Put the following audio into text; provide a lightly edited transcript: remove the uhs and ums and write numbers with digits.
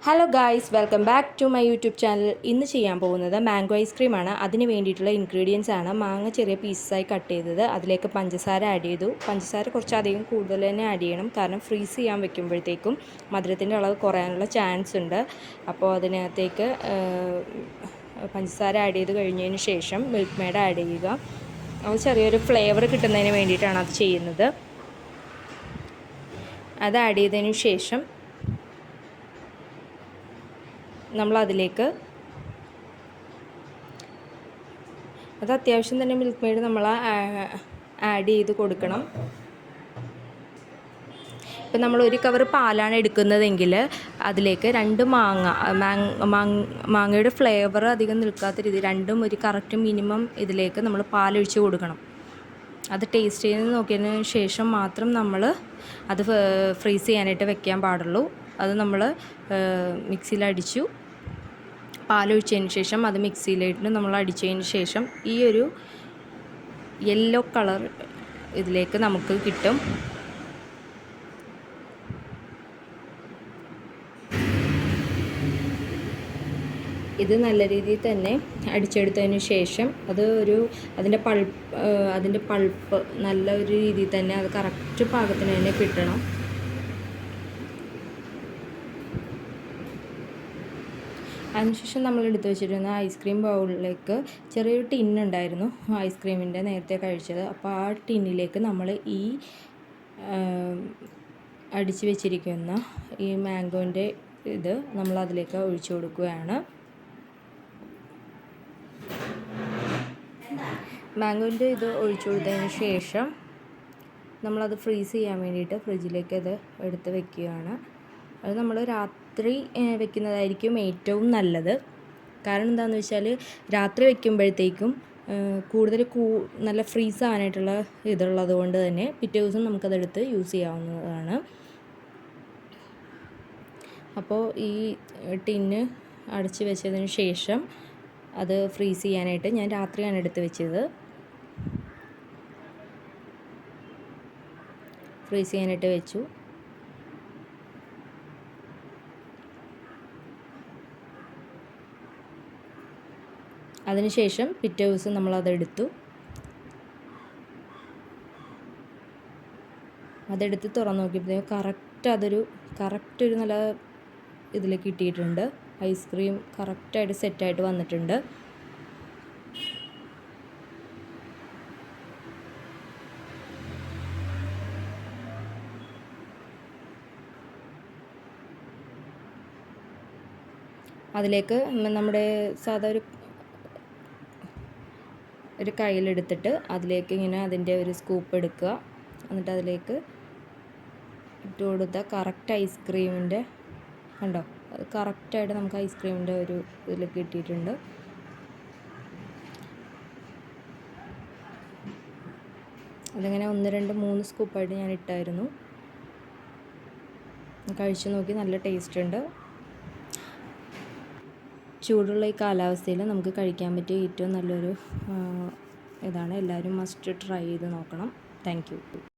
Hello guys, welcome back to my YouTube channel. ഇന്ന് ചെയ്യാൻ പോകുന്നത് മാംഗോ ഐസ്ക്രീമാണ്. അതിന് വേണ്ടിയിട്ടുള്ള ഇൻഗ്രീഡിയൻസ് ആണ് മാങ്ങ ചെറിയ പീസസായി കട്ട് ചെയ്തത്, അതിലേക്ക് പഞ്ചസാര ആഡ് ചെയ്തു. പഞ്ചസാര കുറച്ചധികം കൂടുതൽ തന്നെ ആഡ് ചെയ്യണം, കാരണം ഫ്രീസ് ചെയ്യാൻ വെക്കുമ്പോഴത്തേക്കും മധുരത്തിൻ്റെ അളവ് കുറയാനുള്ള ചാൻസ് ഉണ്ട്. അപ്പോൾ അതിനകത്തേക്ക് പഞ്ചസാര ആഡ് ചെയ്ത് കഴിഞ്ഞതിന് ശേഷം മിൽക്ക് മെയ്ഡ് ആഡ് ചെയ്യുക. അത് ചെറിയൊരു ഫ്ലേവർ കിട്ടുന്നതിന് വേണ്ടിയിട്ടാണ് അത് ചെയ്യുന്നത്. അത് ആഡ് ചെയ്തതിന് ശേഷം നമ്മളതിലേക്ക് അത് അത്യാവശ്യം തന്നെ മിൽക്ക് മെയ്ഡ് നമ്മൾ ആഡ് ചെയ്ത് കൊടുക്കണം. ഇപ്പം നമ്മൾ ഒരു കവർ പാലാണ് എടുക്കുന്നതെങ്കിൽ അതിലേക്ക് 2 മാങ്ങയുടെ ഫ്ലേവർ അധികം നിൽക്കാത്ത രീതി രണ്ടും ഒരു കറക്റ്റ് മിനിമം ഇതിലേക്ക് നമ്മൾ പാലൊഴിച്ച് കൊടുക്കണം. അത് ടേസ്റ്റ് ചെയ്ത് നോക്കിയതിന് ശേഷം മാത്രം നമ്മൾ അത് ഫ്രീസ് ചെയ്യാനായിട്ട് വെക്കാൻ പാടുള്ളൂ. അത് നമ്മൾ മിക്സിയിലടിച്ചു പാലൊഴിച്ചതിന് ശേഷം അത് മിക്സിയിലിട്ട് നമ്മൾ അടിച്ചതിന് ശേഷം ഈ ഒരു യെല്ലോ കളർ ഇതിലേക്ക് നമുക്ക് കിട്ടും. ഇത് നല്ല രീതിയിൽ തന്നെ അടിച്ചെടുത്തതിന് ശേഷം അതിൻ്റെ പൾപ്പ് നല്ല ഒരു രീതിയിൽ തന്നെ അത് കറക്റ്റ് പാകത്തിന് തന്നെ കിട്ടണം. അതിനുശേഷം നമ്മൾ എടുത്തു വെച്ചിരുന്ന ഐസ്ക്രീം ബൗളിലേക്ക് ചെറിയൊരു ടിന്നുണ്ടായിരുന്നു ഐസ്ക്രീമിൻ്റെ നേരത്തെ കഴിച്ചത്. അപ്പോൾ ആ ടിന്നിലേക്ക് നമ്മൾ ഈ അടിച്ച് വെച്ചിരിക്കുന്ന ഈ മാംഗോൻ്റെ ഇത് നമ്മൾ അതിലേക്ക് ഒഴിച്ചു കൊടുക്കുകയാണ്. മാംഗോൻ്റെ ഇത് ഒഴിച്ചു കൊടുത്തതിന് ശേഷം നമ്മളത് ഫ്രീസ് ചെയ്യാൻ വേണ്ടിയിട്ട് ഫ്രിഡ്ജിലേക്ക് അത് എടുത്ത് വെക്കുകയാണ്. അത് നമ്മൾ രാത്രി വെക്കുന്നതായിരിക്കും ഏറ്റവും നല്ലത്. കാരണം എന്താണെന്ന് വെച്ചാൽ രാത്രി വെക്കുമ്പോഴത്തേക്കും കൂടുതൽ നല്ല ഫ്രീസ് ആവാനായിട്ടുള്ള ഇതുള്ളത് കൊണ്ട് തന്നെ പിറ്റേ ദിവസം നമുക്കതെടുത്ത് യൂസ് ചെയ്യാവുന്നതാണ്. അപ്പോൾ ഈ ടിന്ന് അടച്ച് വെച്ചതിന് ശേഷം അത് ഫ്രീസ് ചെയ്യാനായിട്ട് ഞാൻ രാത്രിയാണ് എടുത്ത് വെച്ചത്. ഫ്രീസ് ചെയ്യാനായിട്ട് വെച്ചു. അതിനുശേഷം പിറ്റേ ദിവസം നമ്മളതെടുത്തു. അതെടുത്ത് തുറന്ന് നോക്കിയപ്പോഴത്തേക്കും കറക്റ്റ് ഒരു നല്ല ഇതിൽ കിട്ടിയിട്ടുണ്ട്. ഐസ്ക്രീം കറക്റ്റായിട്ട് സെറ്റായിട്ട് വന്നിട്ടുണ്ട്. അതിലേക്ക് നമ്മുടെ സാധാ ഒരു കയ്യിലെടുത്തിട്ട് അതിലേക്ക് ഇങ്ങനെ അതിൻ്റെ ഒരു സ്കൂപ്പ് എടുക്കുക. എന്നിട്ട് അതിലേക്ക് ഇട്ട് കൊടുത്താൽ കറക്റ്റ് ഐസ്ക്രീമിൻ്റെ കണ്ടോ, അത് കറക്റ്റായിട്ട് നമുക്ക് ഐസ്ക്രീമിൻ്റെ ഒരു ഇതിൽ കിട്ടിയിട്ടുണ്ട്. അതിങ്ങനെ 1, 2, 3 സ്കൂപ്പായിട്ട് ഞാൻ ഇട്ടായിരുന്നു. കഴിച്ചു നോക്കി, നല്ല ടേസ്റ്റ് ഉണ്ട്. ചൂടുള്ള ഈ കാലാവസ്ഥയിൽ നമുക്ക് കഴിക്കാൻ പറ്റിയ ഏറ്റവും നല്ലൊരു ഇതാണ്. എല്ലാവരും മസ്റ്റ് ട്രൈ ചെയ്ത് നോക്കണം. Thank you.